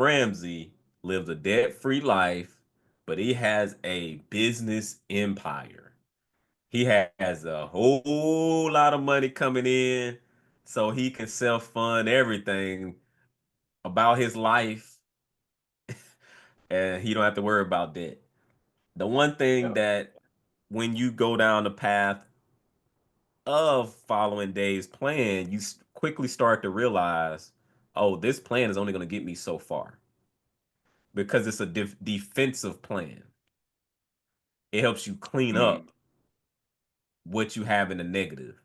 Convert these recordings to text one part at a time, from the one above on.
Ramsey lives a debt-free life, but he has a business empire. He has a whole lot of money coming in, so he can self-fund everything about his life, and he don't have to worry about debt. The one thing Yep. that when you go down the path of following Dave's plan, you quickly start to realize, oh, this plan is only going to get me so far because it's a defensive plan. It helps you clean Mm, up what you have in the negative.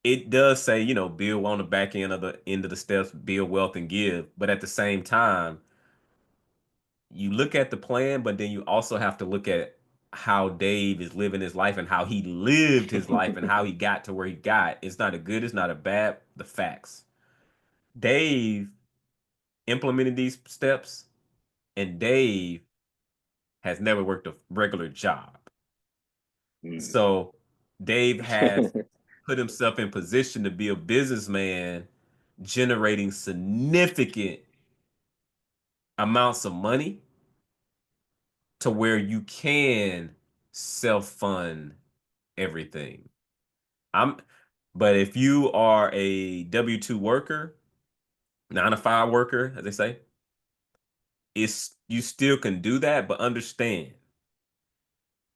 It does say, build on the back end of the steps, build wealth and give. But at the same time, you look at the plan, but then you also have to look at how Dave is living his life and how he lived his life and how he got to where he got. It's not a good, it's not a bad, the facts. Dave implemented these steps, and Dave has never worked a regular job. mm. So Dave has put himself in position to be a businessman, generating significant amounts of money to where you can self-fund everything. I'm but if you are a W-2 worker, 9 to 5 worker, as they say, it's you still can do that, but understand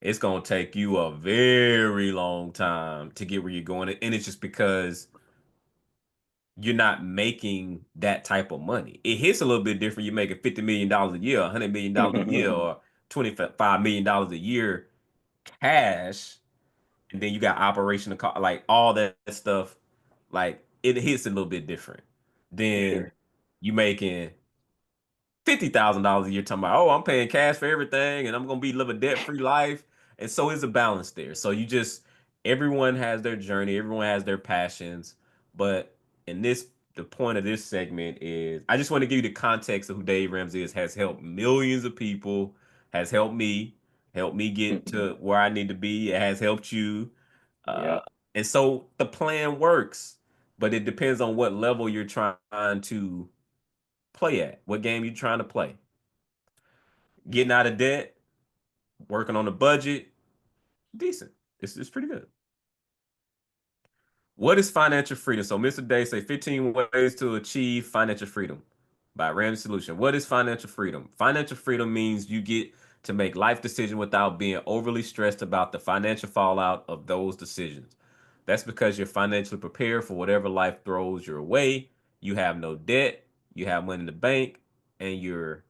it's gonna take you a very long time to get where you're going. And it's just because you're not making that type of money. It hits a little bit different. You're making $50 million a year, $100 million a year, or $25 million a year cash, and then you got operational like all that stuff. Like it hits a little bit different. For Then sure. you making $50,000 a year talking about, oh, I'm paying cash for everything and I'm gonna be live a debt-free life. And so is a balance there. So you just everyone has their journey, everyone has their passions. But in this the point of this segment is I just want to give you the context of who Dave Ramsey is, has helped millions of people, has helped me get to where I need to be. It has helped you. Uh, Yep. and so the plan works, but it depends on what level you're trying to play at, what game you're trying to play. Getting out of debt, working on the budget, decent. It's pretty good. What is financial freedom? So Mr. Day say 15 ways to achieve financial freedom by Ramsey Solution. What is financial freedom? Financial freedom means you get to make life decisions without being overly stressed about the financial fallout of those decisions. That's because you're financially prepared for whatever life throws your way. You have no debt, you have money in the bank, and you're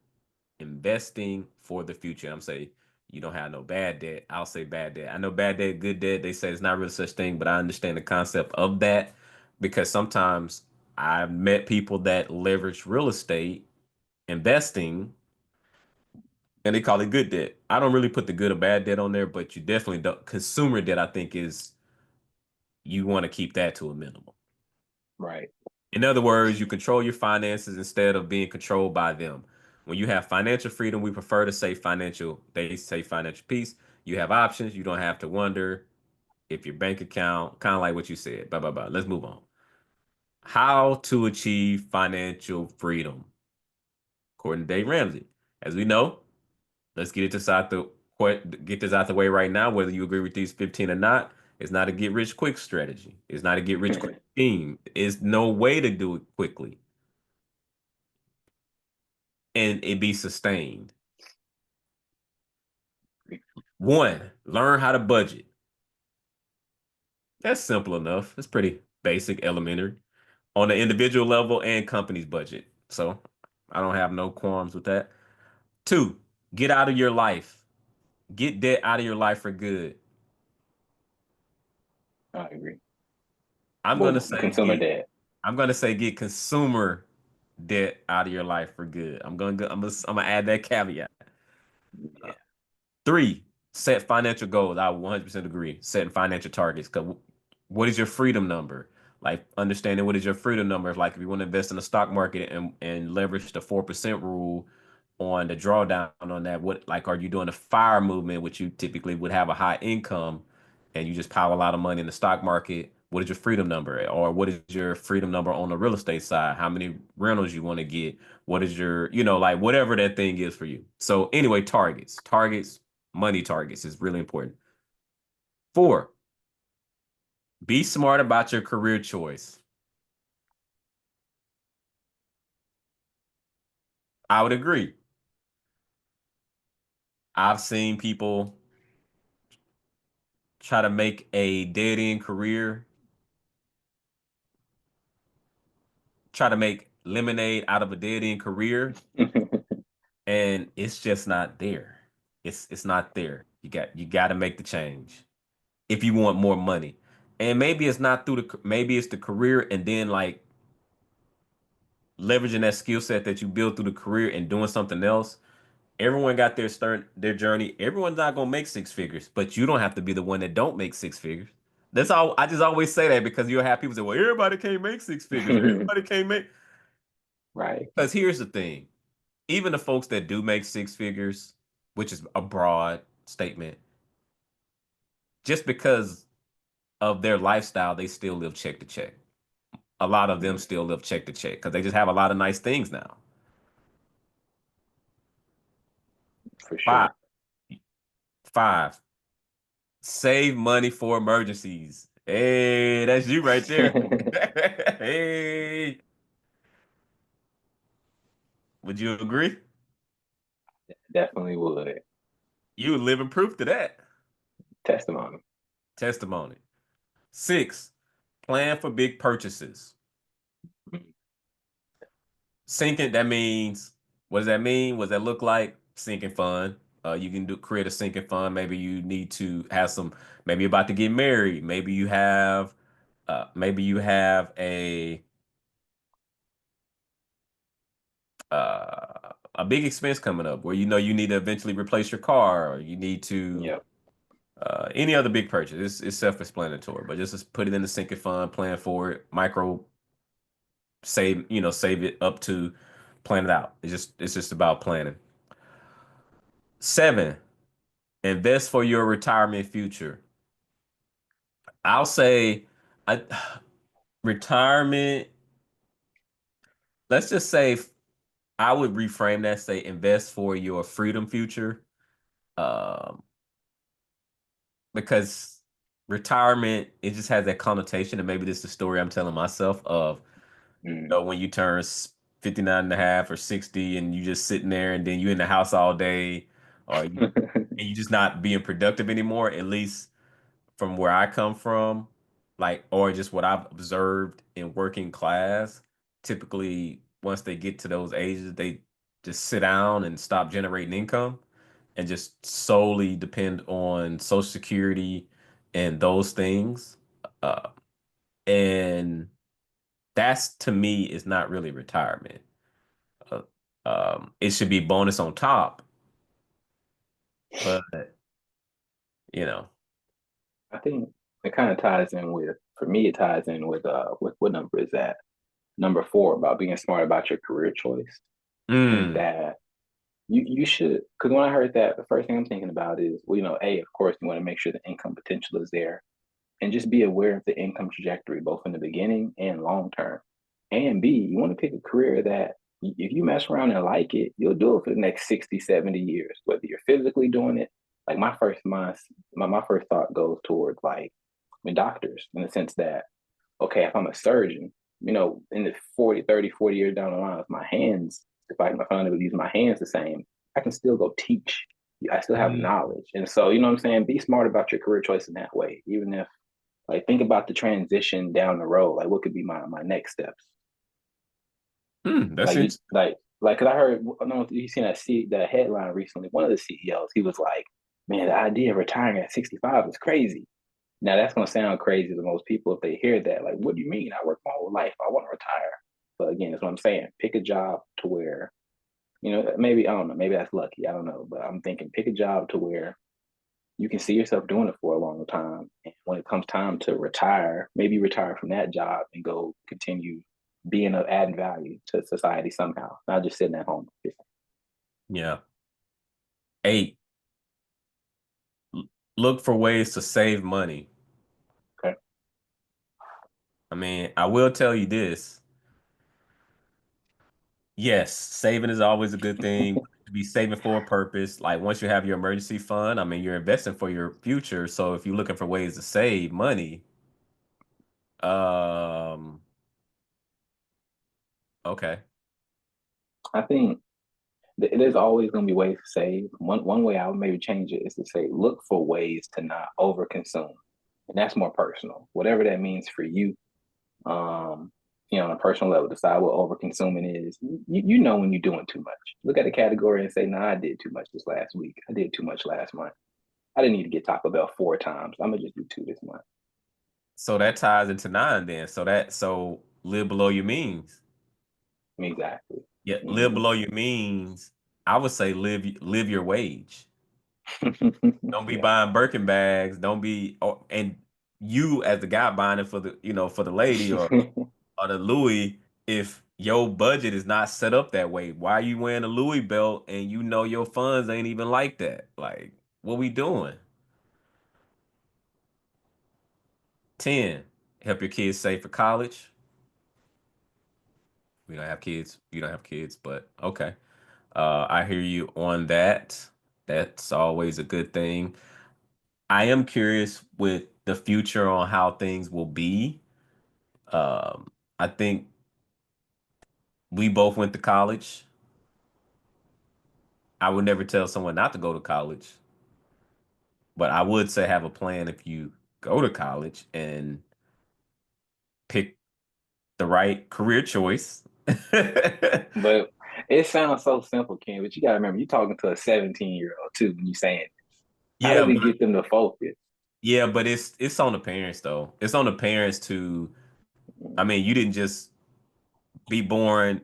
investing for the future. I'm saying you don't have no bad debt. I'll say bad debt. I know bad debt, good debt. They say it's not really such thing, but I understand the concept of that because sometimes I've met people that leverage real estate investing and they call it good debt. I don't really put the good or bad debt on there, but you definitely don't. Consumer debt, I think, is you want to keep that to a minimum. Right. In other words, you control your finances instead of being controlled by them. When you have financial freedom, we prefer to say financial, they say financial peace. You have options. You don't have to wonder if your bank account, kind of like what you said, blah, blah, blah. Let's move on. How to achieve financial freedom, according to Dave Ramsey. As we know, let's get this out the way right now, whether you agree with these 15 or not. It's not a get rich quick strategy. It's not a get rich quick scheme. It's no way to do it quickly and it be sustained. One, learn how to budget. That's simple enough. It's pretty basic, elementary on the individual level and company's budget. So I don't have no qualms with that. Two, get out of your life. Get debt out of your life for good. I agree. I'm gonna Well, say consumer get debt. I'm gonna say get consumer debt out of your life for good. I'm gonna add that caveat. Yeah. 3, set financial goals. I 100% agree. Setting financial targets. Because what is your freedom number? Like understanding what is your freedom number. Like if you want to invest in the stock market and leverage the 4% rule on the drawdown on that, what like are you doing a fire movement, which you typically would have a high income and you just pile a lot of money in the stock market? What is your freedom number? Or what is your freedom number on the real estate side? How many rentals you want to get? What is your, like whatever that thing is for you. So anyway, targets, money targets is really important. Four, be smart about your career choice. I would agree. I've seen people try to make a dead end career, try to make lemonade out of a dead end career, and it's just not there. It's not there. You got to make the change if you want more money. And maybe it's not through maybe it's the career and then like leveraging that skill set that you build through the career and doing something else. Everyone got their journey. Everyone's not gonna make six figures, but you don't have to be the one that don't make six figures. That's all. I just always say that because you'll have people say, "Well, everybody can't make six figures. Everybody can't make." Right. Because here's the thing: even the folks that do make six figures, which is a broad statement, just because of their lifestyle, they still live check to check. A lot of them Mm, still live check to check because they just have a lot of nice things now. for Five, sure. five, save money for emergencies. Hey, that's you right there. Hey, would you agree? Definitely would. You living proof to that. Testimony. Testimony. Six, plan for big purchases. Mm, Sinking, that means, what does that mean? What does that look like? Sinking fund. You can create a sinking fund. Maybe you need to have some, maybe you're about to get married. Maybe you have a big expense coming up where you know you need to eventually replace your car or you need to Yep. any other big purchase. It's self-explanatory, but just put it in the sinking fund, plan for it, micro save it up to plan it out. It's just about planning. Seven, invest for your retirement future. I'll say I, retirement, let's just say I would reframe that, say invest for your freedom future. Um, because retirement, it just has that connotation, and maybe this is the story I'm telling myself of, Mm. when you turn 59 and a half or 60 and you just sitting there and then you in the house all day or you just not being productive anymore, at least from where I come from, like, or just what I've observed in working class, typically once they get to those ages, they just sit down and stop generating income and just solely depend on Social Security and those things. Uh, and that's to me is not really retirement. Uh, it should be bonus on top, but you know, I think it kind of ties in with, for me, it ties in with what number is that? Number four, about being smart about your career choice. I think mm, that you should, because when I heard that, the first thing I'm thinking about is, well, A, of course, you want to make sure the income potential is there, and just be aware of the income trajectory, both in the beginning and long term. And B, you want to pick a career that if you mess around and like it, you'll do it for the next 60, 70 years, whether you're physically doing it. Like my first thought goes towards like doctors in the sense that, okay, if I'm a surgeon, in the 40, 30, 40 years down the line, if I'm able to use my hands the same, I can still go teach. I still have mm, knowledge. And so, you know what I'm saying? Be smart about your career choice in that way. Even if, like, think about the transition down the road. Like, what could be my next steps? that's Like, interesting. cause I heard, I don't know if you seen that headline recently. One of the CEOs, he was like, man, the idea of retiring at 65 is crazy. Now that's gonna sound crazy to most people if they hear that. Like, what do you mean? I work my whole life. I want to retire. But again, that's what I'm saying. Pick a job to where, maybe I don't know, maybe that's lucky. I don't know. But I'm thinking pick a job to where you can see yourself doing it for a long time. And when it comes time to retire, maybe retire from that job and go continue being of adding value to society somehow, not just sitting at home. Yeah. Eight, look for ways to save money. Okay. I mean, I will tell you this. Yes, saving is always a good thing. To be saving for a purpose. Like once you have your emergency fund, I mean, you're investing for your future. So if you're looking for ways to save money, um, okay. I think there's always going to be ways to save. One way I would maybe change it is to say look for ways to not overconsume, and that's more personal. Whatever that means for you, um, on a personal level, decide what overconsuming is. You know when you're doing too much. Look at the category and say, "Nah, I did too much this last week. I did too much last month. I didn't need to get Taco Bell 4 times. I'm gonna just do two this month." So that ties into nine then. So live below your means. Exactly. Yeah, live Hmm. below your means. I would say live your wage. Don't be Yeah. buying Birkin bags. Don't be and you as the guy buying it for for the lady or the Louis, if your budget is not set up that way, why are you wearing a Louis belt and you know your funds ain't even like that? Like, what we doing? 10, help your kids save for college. We don't have kids. You don't have kids, but okay. I hear you on that. That's always a good thing. I am curious with the future on how things will be. I think we both went to college. I would never tell someone not to go to college, but I would say have a plan if you go to college and pick the right career choice. But it sounds so simple, Ken. But you gotta remember, you're talking to a 17-year-old too when you're saying, how do Yeah, we but get them to focus? it's on the parents though. It's on the parents to I mean, you didn't just be born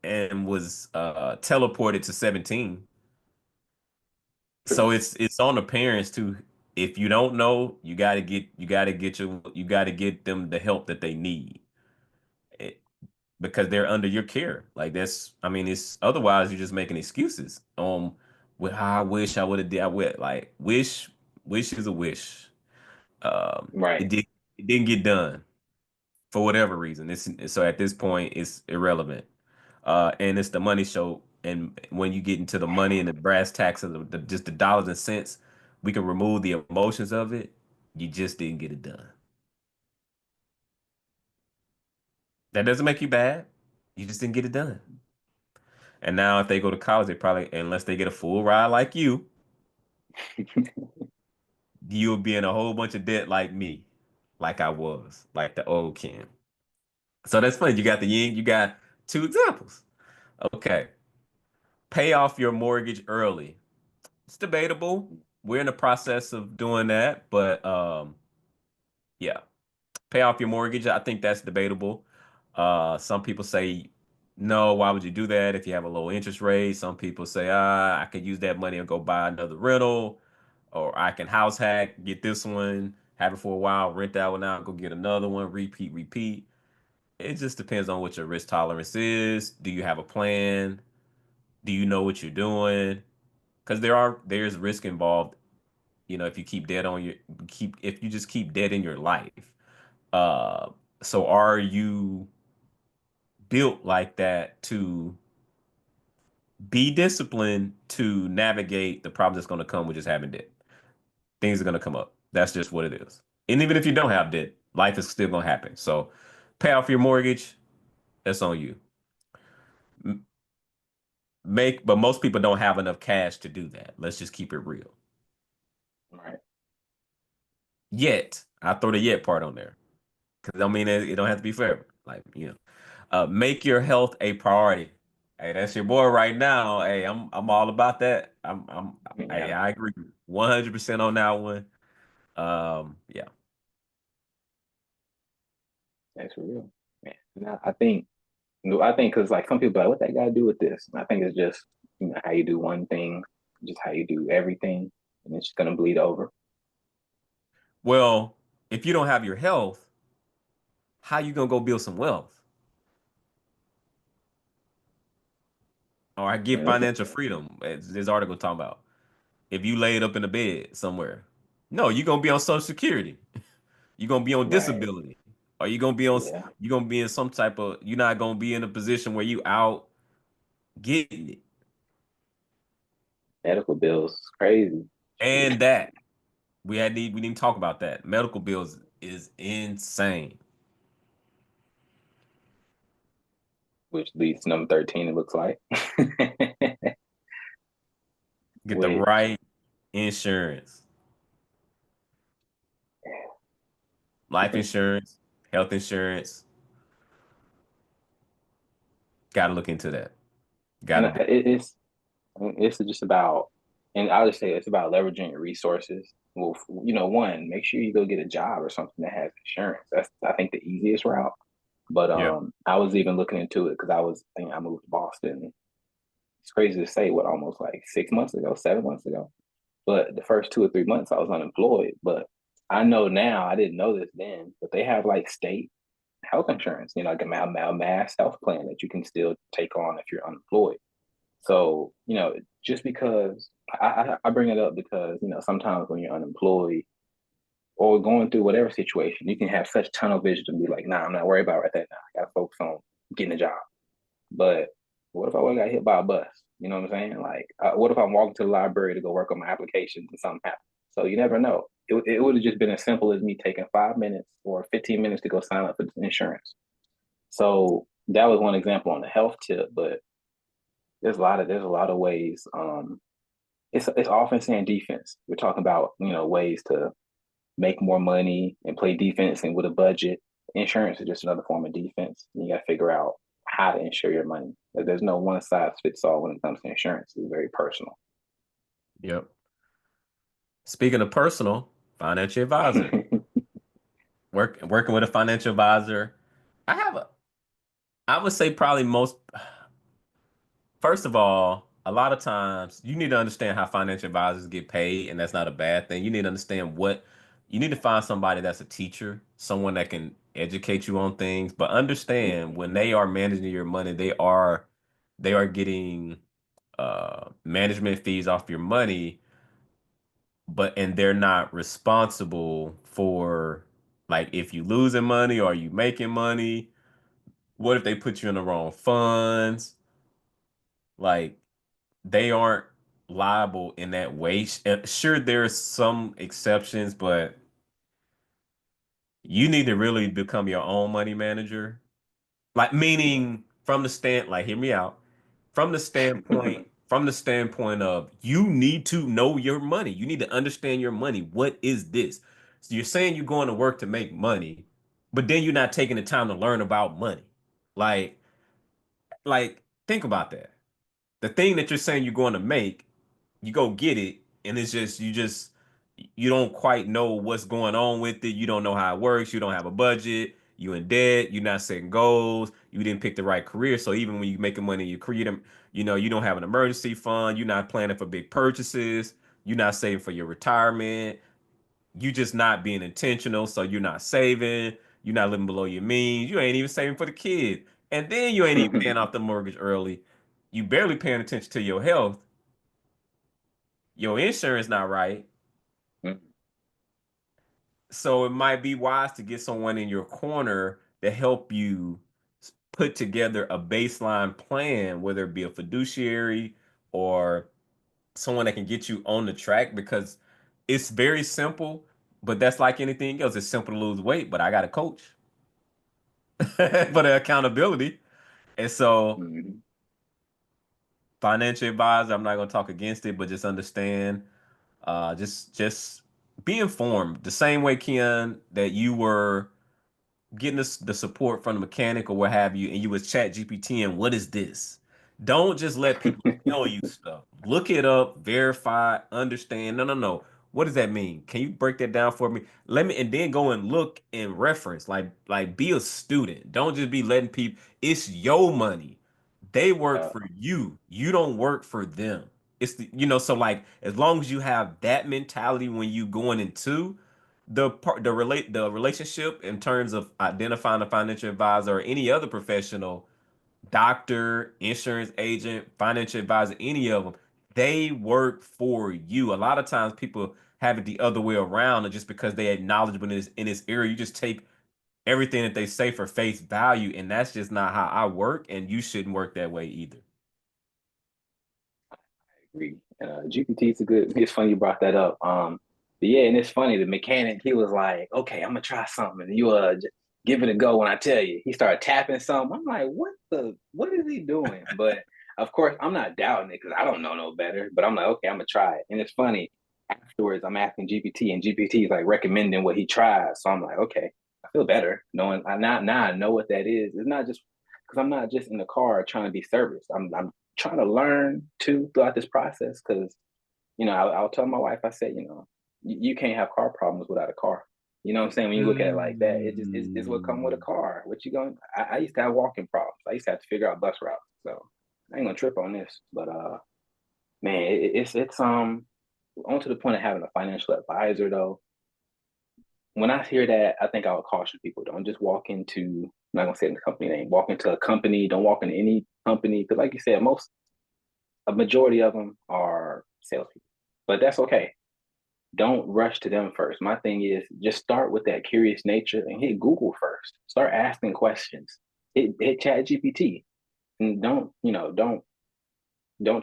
and was teleported to 17. True. So it's on the parents to if you don't know, you got to get them the help that they need. It- because they're under your care. Like that's I mean it's otherwise you're just making excuses. Well, I wish I would have did I would like wish is a wish. Right. It didn't get done for whatever reason. So at this point it's irrelevant. And it's the money show. And when you get into the money and the brass tacks of just the dollars and cents, we can remove the emotions of it. You just didn't get it done. That doesn't make you bad. You just didn't get it done. And now if they go to college, they probably, unless they get a full ride like you'll be in a whole bunch of debt like me, like I was, like the old Ken. So that's funny. You got the yin, you got two examples. Okay. Pay off your mortgage early. It's debatable. We're in the process of doing that, but yeah, pay off your mortgage. I think that's debatable. Some people say, no, why would you do that if you have a low interest rate? Some people say, I could use that money and go buy another rental, or I can house hack, get this one, have it for a while, rent that one out, go get another one, repeat, repeat. It just depends on what your risk tolerance is. Do you have a plan? Do you know what you're doing? Because there's risk involved if you keep debt on your keep if you just keep debt in your life. Uh, so are you built like that to be disciplined to navigate the problems that's going to come with just having debt? Things are going to come up. That's just what it is. And even if you don't have debt, life is still going to happen. So pay off your mortgage. That's on you. But most people don't have enough cash to do that. Let's just keep it real. Right. Yet, I throw the yet part on there because I mean it don't have to be forever. Like make your health a priority. Hey, that's your boy right now. Hey, I'm all about that. Yeah, I agree 100% on that one. Yeah. that's real. Man. And I think because like some people are like, what that got to do with this? And I think it's just how you do one thing, just how you do everything, and it's just gonna bleed over. Well, if you don't have your health, how you gonna go build some wealth or I get mean, that's financial freedom? As this article talking about. If you laid up in a bed somewhere, no, you're gonna be on Social Security. You're gonna be on right. disability. Or Yeah, you gonna be in some type of you're not gonna be in a position where you out getting it. medical bills is crazy. Shoot. And that we didn't talk about that. Medical bills is insane. Which leads to number 13, it looks like. Get the Which, right insurance, life insurance, health insurance. Got to look into that. Got and to do. it's just about, and I'll just say it's about leveraging your resources. Well, one, make sure you go get a job or something that has insurance. That's, I think, the easiest route. But Yeah. I was even looking into it because I think I moved to Boston. It's crazy to say, what, almost like 6 months ago, 7 months ago. But the first 2 or 3 months I was unemployed. But I know now, I didn't know this then, but they have like state health insurance, like a mass health plan that you can still take on if you're unemployed. So, just because I bring it up because, sometimes when you're unemployed or going through whatever situation, you can have such tunnel vision to be like, nah, I'm not worried about right that now. I got to focus on getting a job. But what if I would have got hit by a bus? You know what I'm saying? Like, what if I'm walking to the library to go work on my applications and something happens? So you never know. It would have just been as simple as me taking 5 minutes or 15 minutes to go sign up for insurance. So that was one example on the health tip, but there's a lot of ways. It's offense and defense. We're talking about ways to make more money and play defense and with a budget. Insurance is just another form of defense. And you got to figure out how to insure your money. There's no one size fits all when it comes to insurance. It's very personal. Yep. Speaking of personal, financial advisor. Working with a financial advisor. I have a I would say probably most first of all, a lot of times you need to understand how financial advisors get paid, and that's not a bad thing. You need to understand what you need to find somebody that's a teacher, someone that can educate you on things, but understand when they are managing your money, they are getting management fees off your money, but and they're not responsible for like if you losing money or you making money. What if they put you in the wrong funds? Like they aren't liable in that way. Sure, there's some exceptions, but you need to really become your own money manager. Like meaning from the like hear me out. From the standpoint of you need to know your money. You need to understand your money. What is this? So you're saying you're going to work to make money, but then you're not taking the time to learn about money. Like think about that. The thing that you're saying you're going to make, you go get it, and it's just you don't quite know what's going on with it. You don't know how it works. You don't have a budget. You in debt. You're not setting goals. You didn't pick the right career. So even when you're making money in your career, you don't have an emergency fund. You're not planning for big purchases. You're not saving for your retirement. You just not being intentional. So you're not saving. You're not living below your means. You ain't even saving for the kid. And then you ain't even paying off the mortgage early. You barely paying attention to your health. Your insurance not right. So it might be wise to get someone in your corner to help you put together a baseline plan, whether it be a fiduciary or someone that can get you on the track because it's very simple, but that's like anything else. It's simple to lose weight, but I got a coach for the accountability. And so Mhm. financial advisor, I'm not going to talk against it, but just understand, just be informed. The same way, Ken, that you were getting the support from the mechanic or what have you, and you was chat GPT and what is this? Don't just let people tell you stuff. Look it up, verify, understand. No, no, no. What does that mean? Can you break that down for me? Let me and then go and look and reference. Like be a student. Don't just be letting people, it's your money. They work Yeah. for you. You don't work for them. It's so like as long as you have that mentality when you going into the relationship in terms of identifying a financial advisor or any other professional, doctor, insurance agent, financial advisor, any of them, they work for you. A lot of times people have it the other way around, and just because they are knowledgeable in this area, you just take everything that they say for face value, and that's just not how I work, and you shouldn't work that way either. Agree. GPT is a good. It's funny you brought that up. But yeah, and it's funny. The mechanic, he was like, "Okay, I'm gonna try something, and you give it a go when I tell you." He started tapping something. I'm like, What is he doing?" But of course, I'm not doubting it because I don't know no better. But I'm like, okay, I'm gonna try it. And it's funny. Afterwards, I'm asking GPT, and GPT is like recommending what he tried. So I'm like, okay, I feel better knowing. I now I know what that is. It's not just because I'm not just in the car trying to be serviced. I'm trying to learn too throughout this process because I'll tell my wife. I said, you can't have car problems without a car. You know what I'm saying? When you look at it like that, it's what come with a Mm. car. What you going? I used to have walking problems. I used to have to figure out bus routes. So I ain't gonna trip on this. But man, it's on to the point of having a financial advisor though. When I hear that, I think I would caution people: don't just walk into. I'm not gonna say the company name. Walk into a company. Don't walk into any company because, like you said, a majority of them are salespeople, but that's okay. Don't rush to them first. My thing is just start with that curious nature and hit Google first. Start asking questions. Hit Chat GPT and don't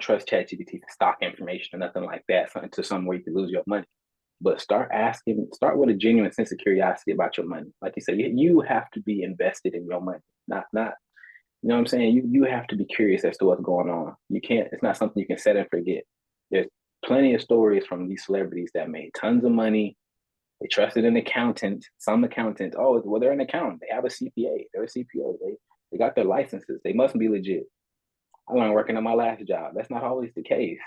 trust Chat GPT for stock information or nothing like that, something to somewhere you could lose your money. But start with a genuine sense of curiosity about your money. Like you said, you have to be invested in your money, not you know what I'm saying? You have to be curious as to what's going on. You can't. It's not something you can set and forget. There's plenty of stories from these celebrities that made tons of money. They trusted an accountant. Some accountants, oh, well, they're an accountant. They have a CPA. They're a CPA. They got their licenses. They must be legit. I learned working at my last job. That's not always the case.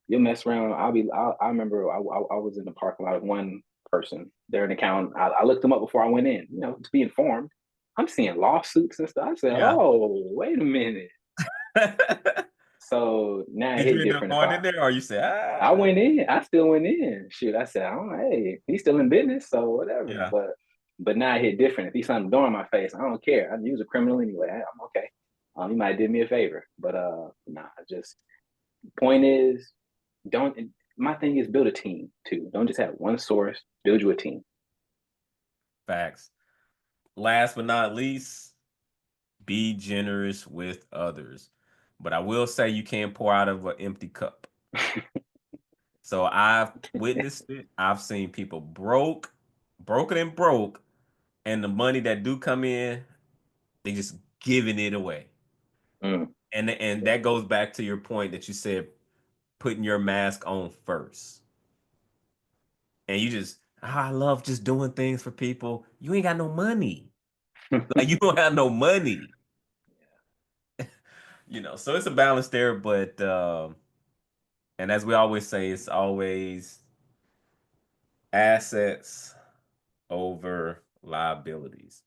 You'll mess around. I remember I was in the parking lot with one person. They're an accountant. I looked them up before I went in, to be informed. I'm seeing lawsuits and stuff. I said, Yeah. oh, wait a minute. Did So now it you hit end up different if going in there, or you say, I ah, went in. I still went in. Shoot, I said, oh, hey, he's still in business, so whatever. yeah, But now it hit different. If he's something door in my face, I don't care. I use a criminal anyway. I'm okay. He might have did me a favor, but nah. Just point is, don't. My thing is build a team too. Don't just have one source. Build you a team. facts. Last but not least, be generous with others. But I will say you can't pour out of an empty cup. So I've witnessed it. I've seen people broken and broke, and the money that do come in, they just giving it away. Mm. And that goes back to your point that you said putting your mask on first. And you just, I love just doing things for people. You ain't got no money. Like you don't have no money. So it's a balance there, but and as we always say, it's always assets over liabilities.